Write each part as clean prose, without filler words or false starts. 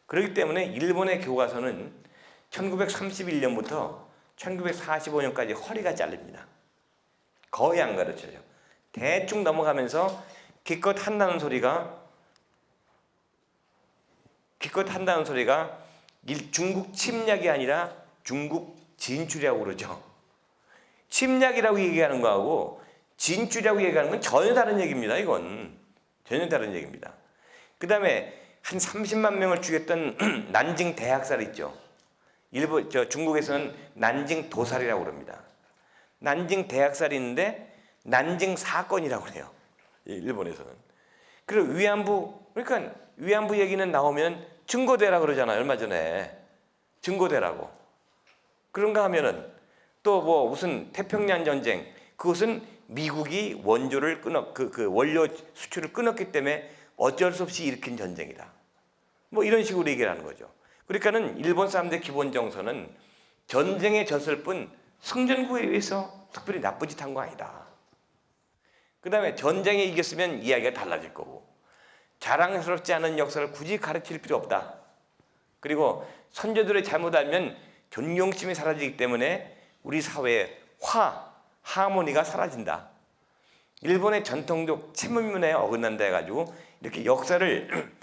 그렇기 때문에 일본의 교과서는 1931년부터 1945년까지 허리가 잘립니다. 거의 안 가르쳐요. 대충 넘어가면서 기껏 한다는 소리가 중국 침략이 아니라 중국 진출이라고 그러죠. 침략이라고 얘기하는 거하고 진출이라고 얘기하는 건 전혀 다른 얘기입니다. 이건 전혀 다른 얘기입니다. 그 다음에 한 30만 명을 죽였던 난징 대학살 있죠. 중국에서는 난징 도살이라고 그럽니다. 난징 대학살이 있는데 난징 사건이라고 그래요. 일본에서는. 그리고 그러니까 위안부 얘기는 나오면 증거대라 그러잖아요. 얼마 전에 증거대라고. 그런가 하면은 또 뭐 무슨 태평양 전쟁, 그것은 미국이 원조를 원료 수출을 끊었기 때문에 어쩔 수 없이 일으킨 전쟁이다. 뭐 이런 식으로 얘기를 하는 거죠. 그러니까는 일본 사람들의 기본 정서는 전쟁에 졌을 뿐 승전국에 의해서 특별히 나쁜 짓 한 거 아니다. 그 다음에 전쟁에 이겼으면 이야기가 달라질 거고, 자랑스럽지 않은 역사를 굳이 가르칠 필요 없다. 그리고 선조들의 잘못 알면 존경심이 사라지기 때문에 우리 사회의 하모니가 사라진다. 일본의 전통적 체문문화에 어긋난다 해가지고 이렇게 역사를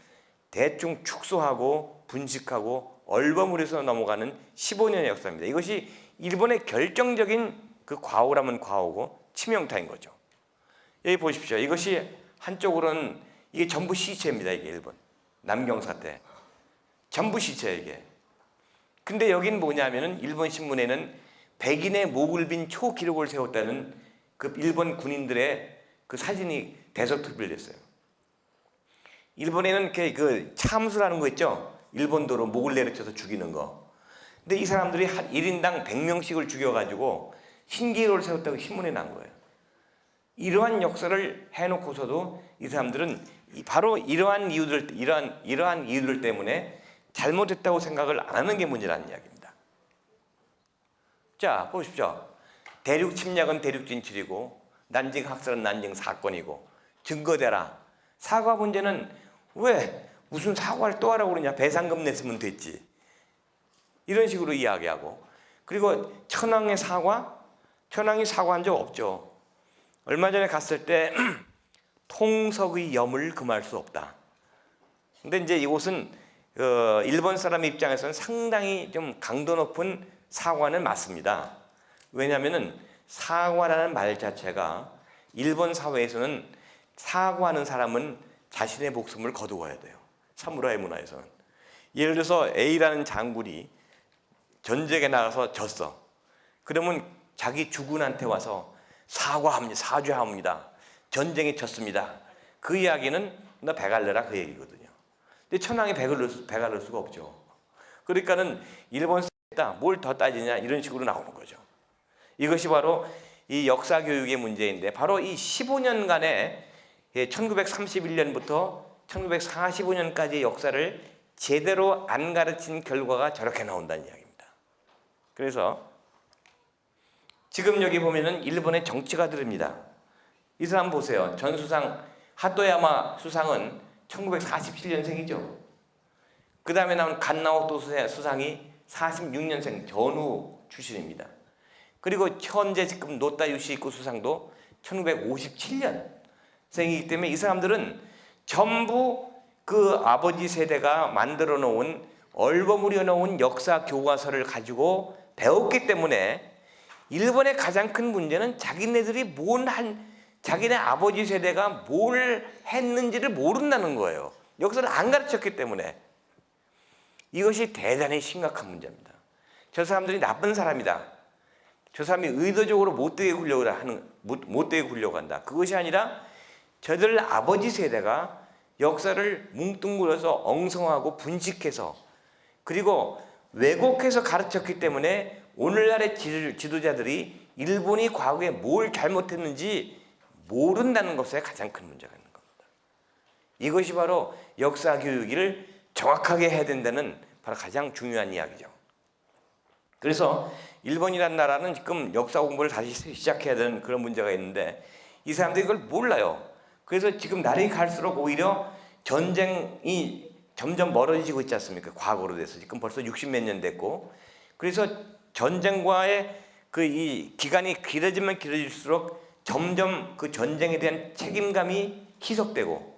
대충 축소하고 분식하고 얼버무려서 넘어가는 15년의 역사입니다. 이것이 일본의 결정적인 그 과오라면 과오고 치명타인 거죠. 여기 보십시오. 이것이 한쪽으로는 이게 전부 시체입니다. 이게 일본 남경사 때 전부 시체 이게. 근데 여긴 뭐냐면은 일본 신문에는 백인의 목을 빈 초기록을 세웠다는 그 일본 군인들의 그 사진이 대서특필됐어요. 일본에는 그 참수라는 거 있죠. 일본도로 목을 내려쳐서 죽이는 거. 근데 이 사람들이 한 1인당 100명씩을 죽여가지고 신기록을 세웠다고 신문에 난 거예요. 이러한 역사를 해놓고서도 이 사람들은 바로 이러한 이유들 때문에 잘못했다고 생각을 안 하는 게 문제라는 이야기입니다. 자, 보십시오. 대륙 침략은 대륙 진출이고 난징 학살은 난징 사건이고 증거대라. 사과 문제는 왜 무슨 사과를 또 하라고 그러냐. 배상금 냈으면 됐지. 이런 식으로 이야기하고, 그리고 천황이 사과한 적 없죠. 얼마 전에 갔을 때 통석의 염을 금할 수 없다. 근데 이제 이곳은 일본 사람 입장에서는 상당히 좀 강도 높은 사과는 맞습니다. 왜냐하면은 사과라는 말 자체가 일본 사회에서는 사과하는 사람은 자신의 목숨을 거두어야 돼요. 사무라이 문화에서는. 예를 들어서 A라는 장군이 전쟁에 나가서 졌어. 그러면 자기 주군한테 와서 사죄합니다. 전쟁에 졌습니다. 그 이야기는 너 배갈려라 그 얘기거든요. 근데 천황이 배갈릴 수가 없죠. 그러니까는 일본 사회에다 뭘 더 따지냐 이런 식으로 나오는 거죠. 이것이 바로 이 역사 교육의 문제인데, 바로 이 15년간의 1931년부터 1945년까지의 역사를 제대로 안 가르친 결과가 저렇게 나온다는 이야기입니다. 그래서 지금 여기 보면은 일본의 정치가들입니다. 이 사람 보세요. 전 수상 하토야마 수상은 1947년생이죠. 그 다음에 나온 간나오토 수상이 46년생 전후 출신입니다. 그리고 현재 지금 노타 유시히코 수상도 1957년생이기 때문에 이 사람들은 전부 그 아버지 세대가 만들어 놓은 얼버무려 놓은 역사 교과서를 가지고 배웠기 때문에 일본의 가장 큰 문제는 자기네들이 자기네 아버지 세대가 뭘 했는지를 모른다는 거예요. 역사를 안 가르쳤기 때문에. 이것이 대단히 심각한 문제입니다. 저 사람들이 나쁜 사람이다. 저 사람이 의도적으로 못되게 굴려고 한다. 그것이 아니라 저들 아버지 세대가 역사를 뭉뚱그려서 엉성하고 분식해서 그리고 왜곡해서 가르쳤기 때문에 오늘날의 지도자들이 일본이 과거에 뭘 잘못했는지 모른다는 것에 가장 큰 문제가 있는 겁니다. 이것이 바로 역사 교육을 정확하게 해야 된다는 바로 가장 중요한 이야기죠. 그래서 일본이라는 나라는 지금 역사 공부를 다시 시작해야 되는 그런 문제가 있는데 이 사람들이 이걸 몰라요. 그래서 지금 날이 갈수록 오히려 전쟁이 점점 멀어지고 있지 않습니까? 과거로 돼서 지금 벌써 60몇 년 됐고, 그래서 전쟁과의 그 이 기간이 길어지면 길어질수록 점점 그 전쟁에 대한 책임감이 희석되고,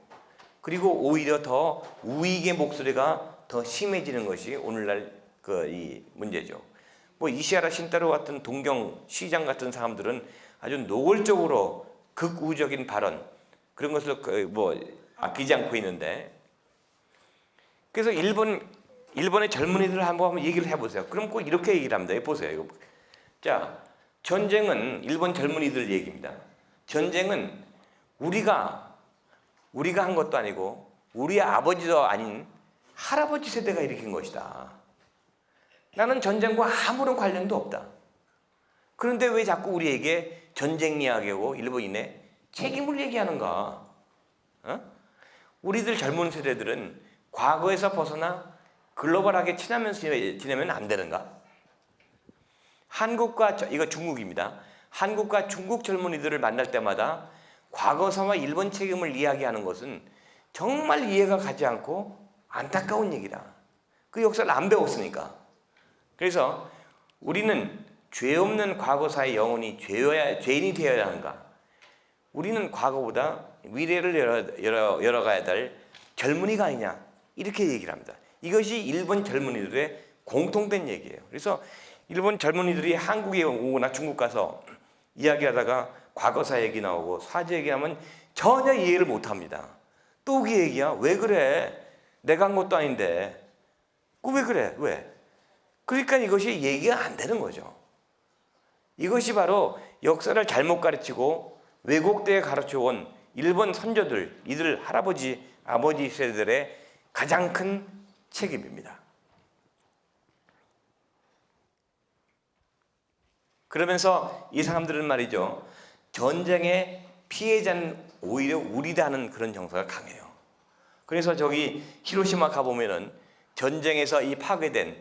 그리고 오히려 더 우익의 목소리가 더 심해지는 것이 오늘날 그 이 문제죠. 뭐 이시하라 신타로 같은 동경 시장 같은 사람들은 아주 노골적으로 극우적인 발언 그런 것을 뭐 아끼지 않고 있는데, 그래서 일본의 젊은이들 한번 얘기를 해보세요. 그럼 꼭 이렇게 얘기를 합니다. 보세요. 이거. 자, 전쟁은 일본 젊은이들 얘기입니다. 전쟁은 우리가 한 것도 아니고 우리 아버지도 아닌 할아버지 세대가 일으킨 것이다. 나는 전쟁과 아무런 관련도 없다. 그런데 왜 자꾸 우리에게 전쟁 이야기하고 일본인의 책임을 얘기하는가? 어? 우리들 젊은 세대들은 과거에서 벗어나 글로벌하게 친하면서 지내면 안 되는가? 이거 중국입니다. 한국과 중국 젊은이들을 만날 때마다 과거사와 일본 책임을 이야기하는 것은 정말 이해가 가지 않고 안타까운 얘기다. 그 역사를 안 배웠으니까. 그래서 우리는 죄 없는 과거사의 영혼이 죄인이 되어야 하는가? 우리는 과거보다 미래를 열어가야 될 젊은이가 아니냐? 이렇게 얘기를 합니다. 이것이 일본 젊은이들의 공통된 얘기예요. 그래서 일본 젊은이들이 한국에 오거나 중국 가서 이야기하다가 과거사 얘기 나오고 사제 얘기하면 전혀 이해를 못합니다. 또 그 얘기야? 왜 그래? 내가 한 것도 아닌데. 왜 그래? 왜? 그러니까 이것이 얘기가 안 되는 거죠. 이것이 바로 역사를 잘못 가르치고 왜곡되게 가르쳐온 일본 선조들, 이들 할아버지, 아버지 세대들의 가장 큰 책임입니다. 그러면서 이 사람들은 말이죠, 전쟁의 피해자는 오히려 우리다는 그런 정서가 강해요. 그래서 저기 히로시마 가보면은 전쟁에서 이 파괴된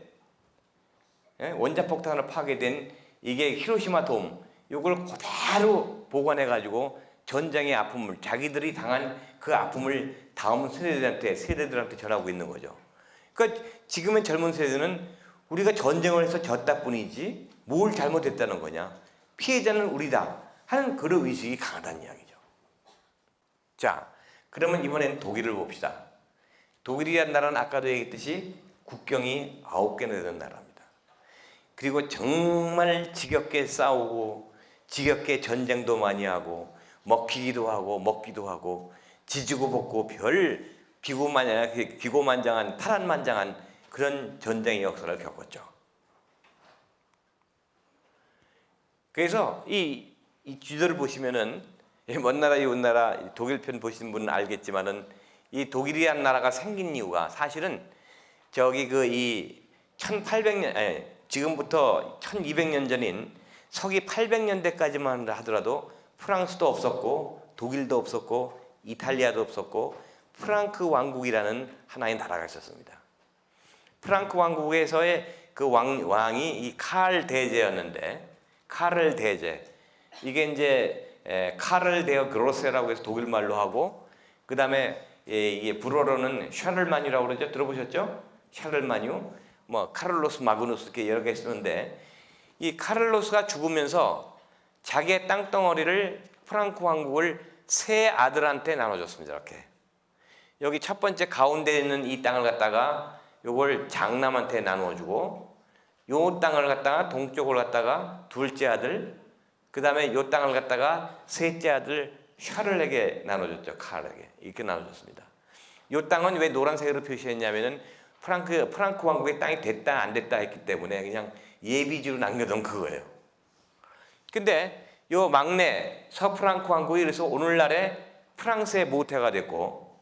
원자폭탄으로 파괴된 이게 히로시마 돔, 이걸 그대로 보관해가지고 전쟁의 아픔을, 자기들이 당한 그 아픔을 다음 세대들한테 전하고 있는 거죠. 그러니까 지금의 젊은 세대는 우리가 전쟁을 해서 졌다 뿐이지 뭘 잘못했다는 거냐, 피해자는 우리다 하는 그런 의식이 강하다는 이야기죠. 자, 그러면 이번엔 독일을 봅시다. 독일이라는 나라는 아까도 얘기했듯이 국경이 9개나 되는 나라입니다. 그리고 정말 지겹게 싸우고 지겹게 전쟁도 많이 하고 먹히기도 하고 먹기도 하고 지지고 볶고 별 기고만장한 파란만장한 그런 전쟁의 역사를 겪었죠. 그래서 이 지도를 보시면은 먼 나라 이웃 나라 독일 편 보신 분은 알겠지만은 이 독일이라는 나라가 생긴 이유가 사실은 저기 그 이 1800년 지금부터 1200년 전인 서기 800년대까지만 하더라도 프랑스도 없었고 독일도 없었고 이탈리아도 없었고 프랑크 왕국이라는 하나의 나라가 있었습니다. 프랑크 왕국에서의 그 왕이 이 카를 대제였는데, 카를 대제, 이게 이제 카를 데어 그로세라고 해서 독일 말로 하고, 그 다음에 이게 불어로는 샤를마뉴라고 그러죠. 들어보셨죠? 샤를마뉴, 뭐 카를로스 마그누스 이렇게 여러 개 쓰는데, 이 카를로스가 죽으면서 자기의 땅덩어리를 프랑크 왕국을 세 아들한테 나눠줬습니다. 이렇게 여기 첫 번째 가운데 있는 이 땅을 갖다가 요걸 장남한테 나누어주고, 요 땅을 갖다가 동쪽을 갖다가 둘째 아들, 그 다음에 요 땅을 갖다가 셋째 아들 샤를에게 나눠줬죠. 카르에게 이렇게 나눠줬습니다. 요 땅은 왜 노란색으로 표시했냐면은 프랑크 왕국의 땅이 됐다 안 됐다 했기 때문에 그냥 예비지로 남겨둔 그거예요. 근데 요 막내 서프랑크 왕국이 그래서 오늘날의 프랑스의 모태가 됐고,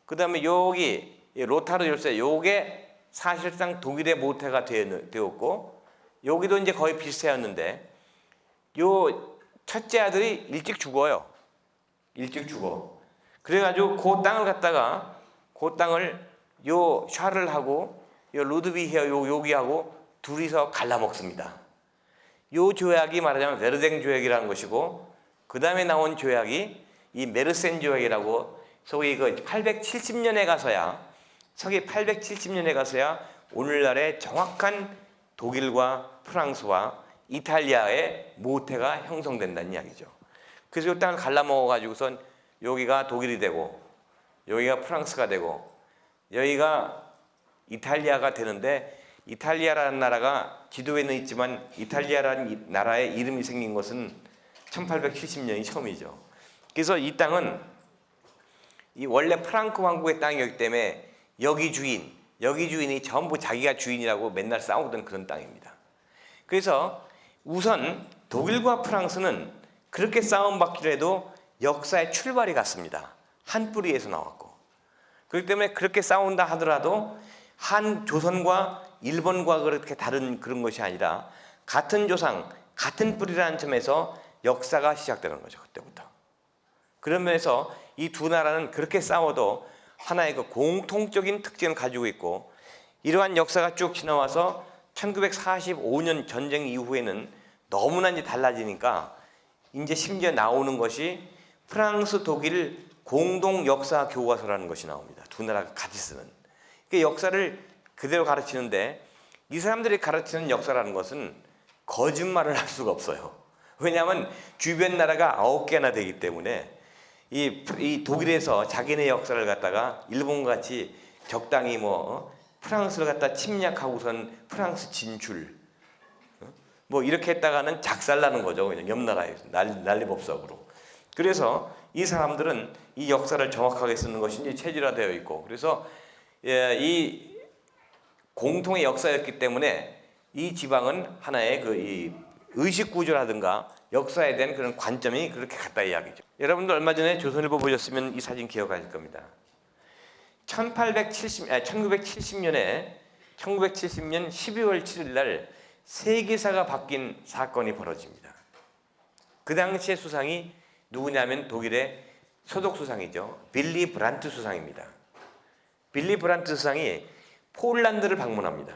그 다음에 여기 로타르 열세 요게 사실상 독일의 모태가 되었고, 여기도 이제 거의 비슷했는데 요 첫째 아들이 일찍 죽어요. 일찍 죽어. 그래가지고 그 땅을 갖다가 그 땅을 요 샤를하고 요 루드비히어 여기하고 둘이서 갈라먹습니다. 요 조약이 말하자면 베르댕 조약이라는 것이고, 그 다음에 나온 조약이 이 메르센 조약이라고, 소위 그 870년에 가서야 서기 870년에 가서야 오늘날의 정확한 독일과 프랑스와 이탈리아의 모태가 형성된다는 이야기죠. 그래서 이 땅을 갈라먹어 가지고선 여기가 독일이 되고 여기가 프랑스가 되고 여기가 이탈리아가 되는데, 이탈리아라는 나라가 지도에는 있지만 이탈리아라는 나라의 이름이 생긴 것은 1870년이 처음이죠. 그래서 이 땅은 이 원래 프랑크 왕국의 땅이었기 때문에 여기 주인이 전부 자기가 주인이라고 맨날 싸우던 그런 땅입니다. 그래서 우선 독일과 프랑스는 그렇게 싸움받기로 해도 역사의 출발이 같습니다. 한 뿌리에서 나왔고, 그렇기 때문에 그렇게 싸운다 하더라도 한 조선과 일본과 그렇게 다른 그런 것이 아니라 같은 조상, 같은 뿌리라는 점에서 역사가 시작되는 거죠. 그때부터. 그런 면에서 이 두 나라는 그렇게 싸워도 하나의 그 공통적인 특징을 가지고 있고, 이러한 역사가 쭉 지나와서 1945년 전쟁 이후에는 너무나 이제 달라지니까 이제 심지어 나오는 것이 프랑스, 독일 공동 역사 교과서라는 것이 나옵니다. 두 나라가 같이 쓰는. 그 역사를 그대로 가르치는데, 이 사람들이 가르치는 역사라는 것은 거짓말을 할 수가 없어요. 왜냐하면 주변 나라가 9개나 되기 때문에 이 독일에서 자기네 역사를 갖다가 일본과 같이 적당히 프랑스를 갖다 침략하고선 프랑스 진출 이렇게 했다가는 작살나는 거죠. 그냥 옆 나라에서 난리법석으로. 그래서 이 사람들은 이 역사를 정확하게 쓰는 것이 이제 체질화되어 있고, 그래서 이 공통의 역사였기 때문에 이 지방은 하나의 이 의식 구조라든가 역사에 대한 그런 관점이 그렇게 같다 이야기죠. 여러분들 얼마 전에 조선일보 보셨으면 이 사진 기억하실 겁니다. 1970년에 1970년 12월 7일 날 세계사가 바뀐 사건이 벌어집니다. 그 당시의 수상이 누구냐면 독일의 소속 수상이죠. 빌리 브란트 수상입니다. 빌리 브란트 수상이 폴란드를 방문합니다.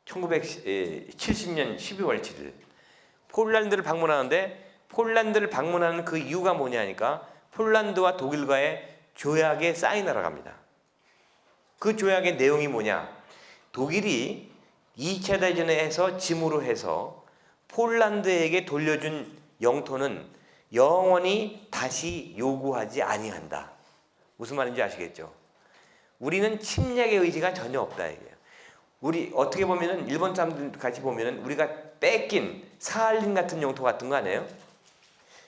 1970년 12월 7일 폴란드를 방문하는데, 폴란드를 방문하는 그 이유가 뭐냐니까 폴란드와 독일과의 조약에 사인하러 갑니다. 그 조약의 내용이 뭐냐? 독일이 2차 대전에서 짐으로 해서 폴란드에게 돌려준 영토는 영원히 다시 요구하지 아니한다. 무슨 말인지 아시겠죠? 우리는 침략의 의지가 전혀 없다 이게요. 우리 어떻게 보면은 일본 사람들 같이 보면은 우리가 뺏긴 사할린 같은 영토 같은 거 아니에요?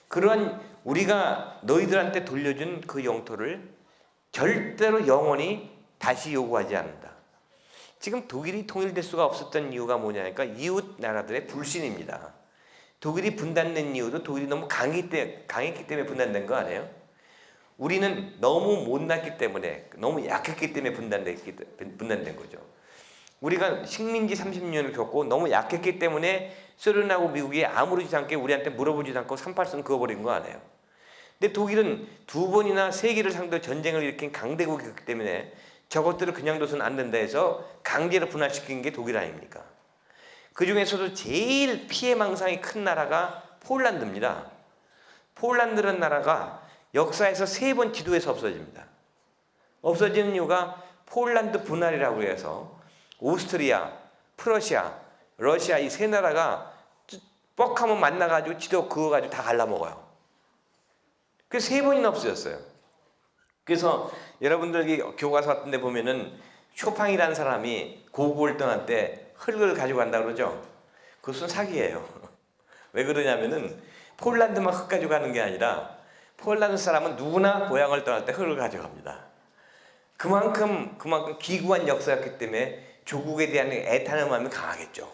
그런 우리가 너희들한테 돌려준 그 영토를 절대로 영원히 다시 요구하지 않는다. 지금 독일이 통일될 수가 없었던 이유가 뭐냐니까 이웃 나라들의 불신입니다. 독일이 분단된 이유도 독일이 너무 강했기 때문에 분단된 거 아니에요? 우리는 너무 못났기 때문에, 너무 약했기 때문에 분단된 거죠. 우리가 식민지 30년을 겪고 너무 약했기 때문에 소련하고 미국이 아무렇지 않게 우리한테 물어보지도 않고 38선 그어버린 거 아니에요. 근데 독일은 2번이나 세계를 상대로 전쟁을 일으킨 강대국이기 때문에 저것들을 그냥 둬서는 안 된다 해서 강제로 분할시킨 게 독일 아닙니까? 그 중에서도 제일 피해망상이 큰 나라가 폴란드입니다. 폴란드라는 나라가 역사에서 3번 지도에서 없어집니다. 없어지는 이유가 폴란드 분할이라고 해서 오스트리아, 프러시아, 러시아 이 세 나라가 뻑하면 만나가지고 지도 그어가지고 다 갈라먹어요. 그래서 3번이나 없어졌어요. 그래서 여러분들이 교과서 같은 데 보면은 쇼팡이라는 사람이 고국을 떠날 때 흙을 가지고 간다 그러죠. 그것은 사기예요. 왜 그러냐면은 폴란드만 흙 가지고 가는 게 아니라 폴란드 사람은 누구나 고향을 떠날 때 흙을 가져갑니다. 그만큼 기구한 역사였기 때문에 조국에 대한 애타는 마음이 강하겠죠.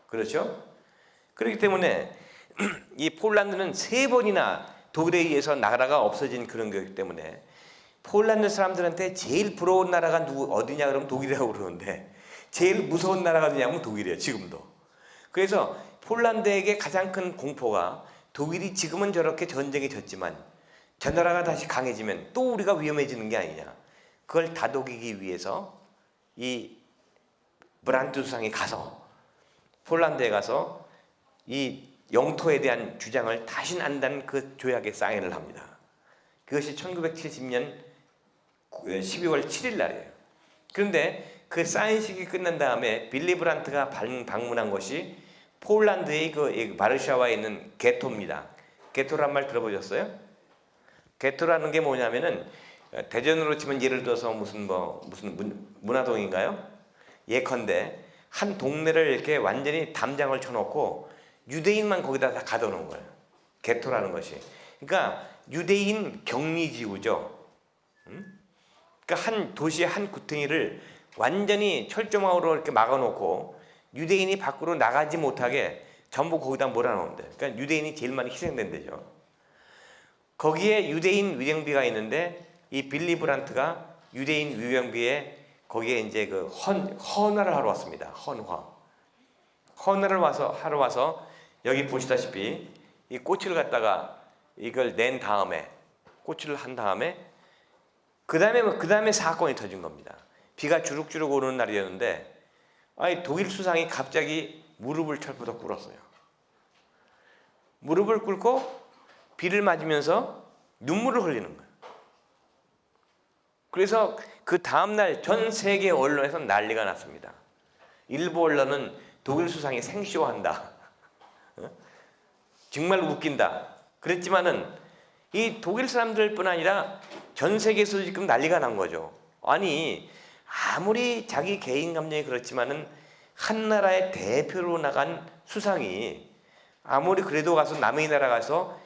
그렇죠? 그렇기 때문에 이 폴란드는 3번이나 독일에 의해서 나라가 없어진 그런 거기 때문에 폴란드 사람들한테 제일 부러운 나라가 어디냐 그러면 독일이라고 그러는데 제일 무서운 나라가 어디냐면 독일이에요. 지금도. 그래서 폴란드에게 가장 큰 공포가 독일이 지금은 저렇게 전쟁에 졌지만 저 나라가 다시 강해지면 또 우리가 위험해지는 게 아니냐. 그걸 다독이기 위해서 이 브란트 수상이 가서 폴란드에 가서 이 영토에 대한 주장을 다시는 안 한다는 그 조약에 사인을 합니다. 그것이 1970년 12월 7일 날이에요. 그런데 그 사인식이 끝난 다음에 빌리 브란트가 방문한 것이 폴란드의 그 바르샤와에 있는 게토입니다. 게토란 말 들어보셨어요? 게토라는 게 뭐냐면은 대전으로 치면 예를 들어서 무슨 문화동인가요? 예컨대 한 동네를 이렇게 완전히 담장을 쳐놓고 유대인만 거기다 다 가둬놓은 거예요. 게토라는 것이. 그러니까 유대인 격리지구죠. 그러니까 한 도시의 한 구덩이를 완전히 철조망으로 이렇게 막아놓고 유대인이 밖으로 나가지 못하게 전부 거기다 몰아넣으면 돼요. 그러니까 유대인이 제일 많이 희생된 데죠. 거기에 유대인 위령비가 있는데 이 빌리 브란트가 유대인 위령비에 거기에 이제 그 헌화를 하러 왔습니다. 헌화를 하러 와서 여기 보시다시피 이 꽃을 갖다가 이걸 낸 다음에 꽃을 한 다음에 그 다음에 사건이 터진 겁니다. 비가 주룩주룩 오는 날이었는데 독일 수상이 갑자기 무릎을 철부덕 꿇었어요. 무릎을 꿇고 비를 맞으면서 눈물을 흘리는 거예요. 그래서 그 다음날 전 세계 언론에서 난리가 났습니다. 일부 언론은 독일 수상이 생쇼한다. 정말 웃긴다. 그랬지만은 이 독일 사람들뿐 아니라 전 세계에서 지금 난리가 난 거죠. 아니 아무리 자기 개인 감정이 그렇지만은 한 나라의 대표로 나간 수상이 아무리 그래도 가서 남의 나라 가서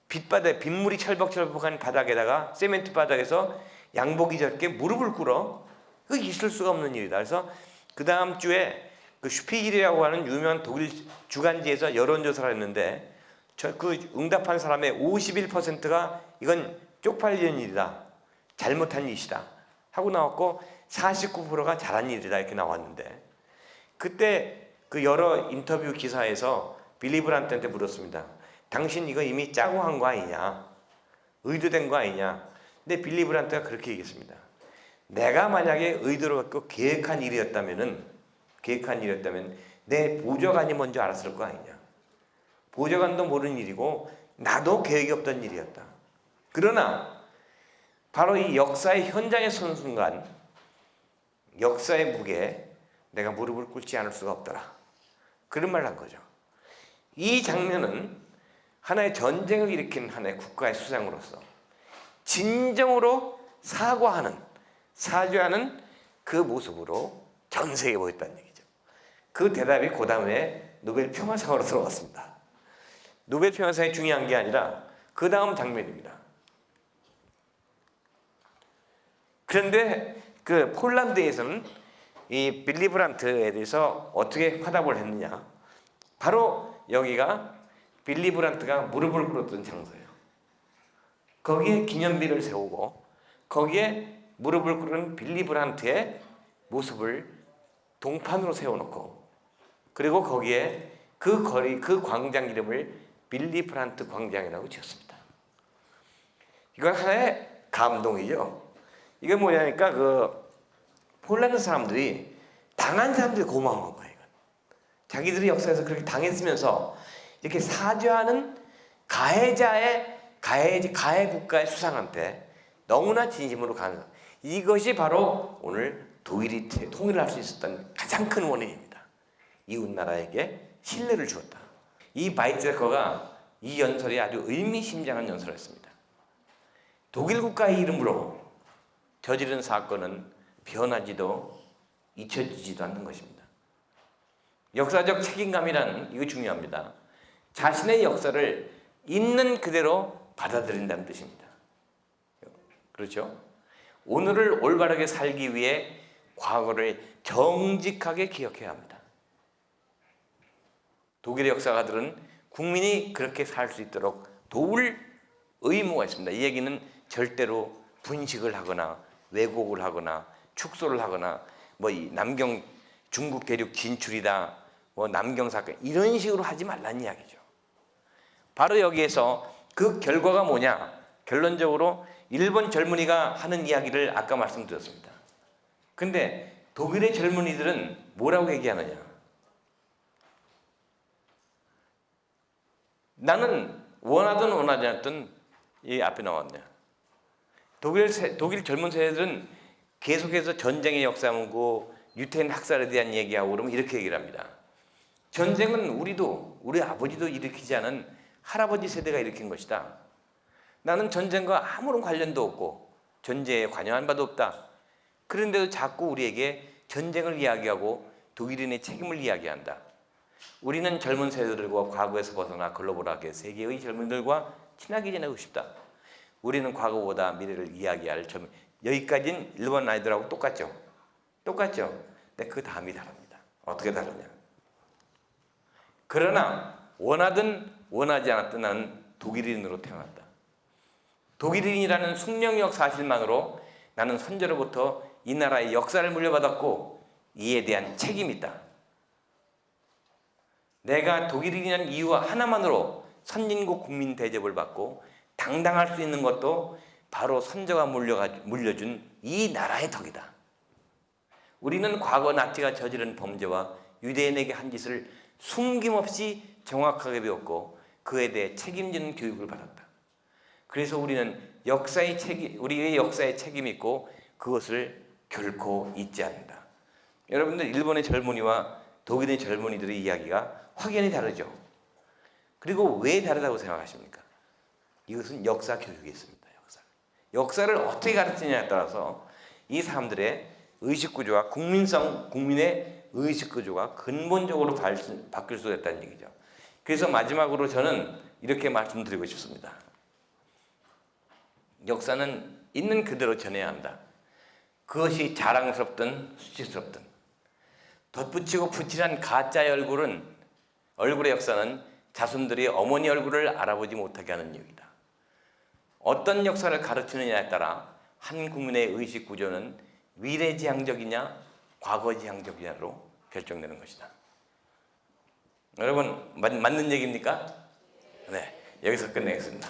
빗물이 철벅철벅한 바닥에다가 세멘트 바닥에서 양복이 젖게 무릎을 꿇어. 그게 있을 수가 없는 일이다. 그래서 그 다음 주에 그 슈피겔이라고 하는 유명한 독일 주간지에서 여론조사를 했는데 그 응답한 사람의 51%가 이건 쪽팔리는 일이다. 잘못한 일이다. 하고 나왔고 49%가 잘한 일이다. 이렇게 나왔는데 그때 그 여러 인터뷰 기사에서 빌리 브란트한테 물었습니다. 당신 이거 이미 짜고 한 거 아니냐? 의도된 거 아니냐? 근데 빌리 브란트가 그렇게 얘기했습니다. 내가 만약에 의도로 갖고 계획한 일이었다면 내 보좌관이 먼저 알았을 거 아니냐? 보좌관도 모르는 일이고 나도 계획이 없던 일이었다. 그러나 바로 이 역사의 현장에 선 순간 역사의 무게에 내가 무릎을 꿇지 않을 수가 없더라. 그런 말을 한 거죠. 이 장면은 하나의 전쟁을 일으킨 하나의 국가의 수장으로서 진정으로 사죄하는 그 모습으로 전 세계에 보였다는 얘기죠. 그 대답이 그 다음에 노벨 평화상으로 들어갔습니다. 노벨 평화상이 중요한 게 아니라 그 다음 장면입니다. 그런데 그 폴란드에서는 이 빌리 브란트에 대해서 어떻게 화답을 했느냐? 바로 여기가 빌리 브란트가 무릎을 꿇었던 장소예요. 거기에 기념비를 세우고 거기에 무릎을 꿇은 빌리 브란트의 모습을 동판으로 세워놓고 그리고 거기에 그 광장 이름을 빌리 브란트 광장이라고 지었습니다. 이건 하나의 감동이죠. 이게 뭐냐니까 그 폴란드 사람들이 당한 사람들이 고마운 거예요. 자기들이 역사에서 그렇게 당했으면서 이렇게 사죄하는 가해 국가의 수상한테 너무나 진심으로 가는 이것이 바로 오늘 독일이 통일을 할 수 있었던 가장 큰 원인입니다. 이웃 나라에게 신뢰를 주었다. 이 바이트레커가 이 연설이 아주 의미심장한 연설을 했습니다. 독일 국가의 이름으로 저지른 사건은 변하지도 잊혀지지도 않는 것입니다. 역사적 책임감이라는 이거 중요합니다. 자신의 역사를 있는 그대로 받아들인다는 뜻입니다. 그렇죠? 오늘을 올바르게 살기 위해 과거를 정직하게 기억해야 합니다. 독일의 역사가들은 국민이 그렇게 살 수 있도록 도울 의무가 있습니다. 이 얘기는 절대로 분식을 하거나 왜곡을 하거나 축소를 하거나 이 중국 대륙 진출이다, 남경 사건 이런 식으로 하지 말라는 이야기죠. 바로 여기에서 그 결과가 뭐냐? 결론적으로 일본 젊은이가 하는 이야기를 아까 말씀드렸습니다. 근데 독일의 젊은이들은 뭐라고 얘기하느냐? 나는 원하든 원하지 않든 이 앞에 나왔네요. 독일 젊은 세대들은 계속해서 전쟁의 역사하고 유태인 학살에 대한 얘기하고 그러면 이렇게 얘기를 합니다. 전쟁은 우리 아버지도 일으키지 않은 할아버지 세대가 일으킨 것이다. 나는 전쟁과 아무런 관련도 없고 전쟁에 관여한 바도 없다. 그런데도 자꾸 우리에게 전쟁을 이야기하고 독일인의 책임을 이야기한다. 우리는 젊은 세대들과 과거에서 벗어나 글로벌하게 세계의 젊은들과 친하게 지내고 싶다. 우리는 과거보다 미래를 이야기할 여기까지는 일본 아이들하고 똑같죠? 똑같죠? 근데 그 다음이 다릅니다. 어떻게 다르냐? 그러나 원하든 원하지 않았든 나는 독일인으로 태어났다. 독일인이라는 숙명역 사실만으로 나는 선조로부터 이 나라의 역사를 물려받았고 이에 대한 책임이 있다. 내가 독일인이라는 이유 하나만으로 선진국 국민 대접을 받고 당당할 수 있는 것도 바로 선조가 물려준 이 나라의 덕이다. 우리는 과거 나치가 저지른 범죄와 유대인에게 한 짓을 숨김없이 정확하게 배웠고 그에 대해 책임지는 교육을 받았다. 그래서 우리는 우리의 역사에 책임이 있고 그것을 결코 잊지 않는다. 여러분들 일본의 젊은이와 독일의 젊은이들의 이야기가 확연히 다르죠. 그리고 왜 다르다고 생각하십니까? 이것은 역사 교육이 있습니다. 역사를 어떻게 가르치느냐에 따라서 이 사람들의 의식구조와 국민의 의식구조가 근본적으로 바뀔 수 있다는 얘기죠. 그래서 마지막으로 저는 이렇게 말씀드리고 싶습니다. 역사는 있는 그대로 전해야 한다. 그것이 자랑스럽든 수치스럽든 덧붙이고 붙이는 가짜의 얼굴의 역사는 자손들이 어머니 얼굴을 알아보지 못하게 하는 이유이다. 어떤 역사를 가르치느냐에 따라 한 국민의 의식 구조는 미래지향적이냐 과거지향적이냐로 결정되는 것이다. 여러분 맞는 얘기입니까? 네, 여기서 끝내겠습니다.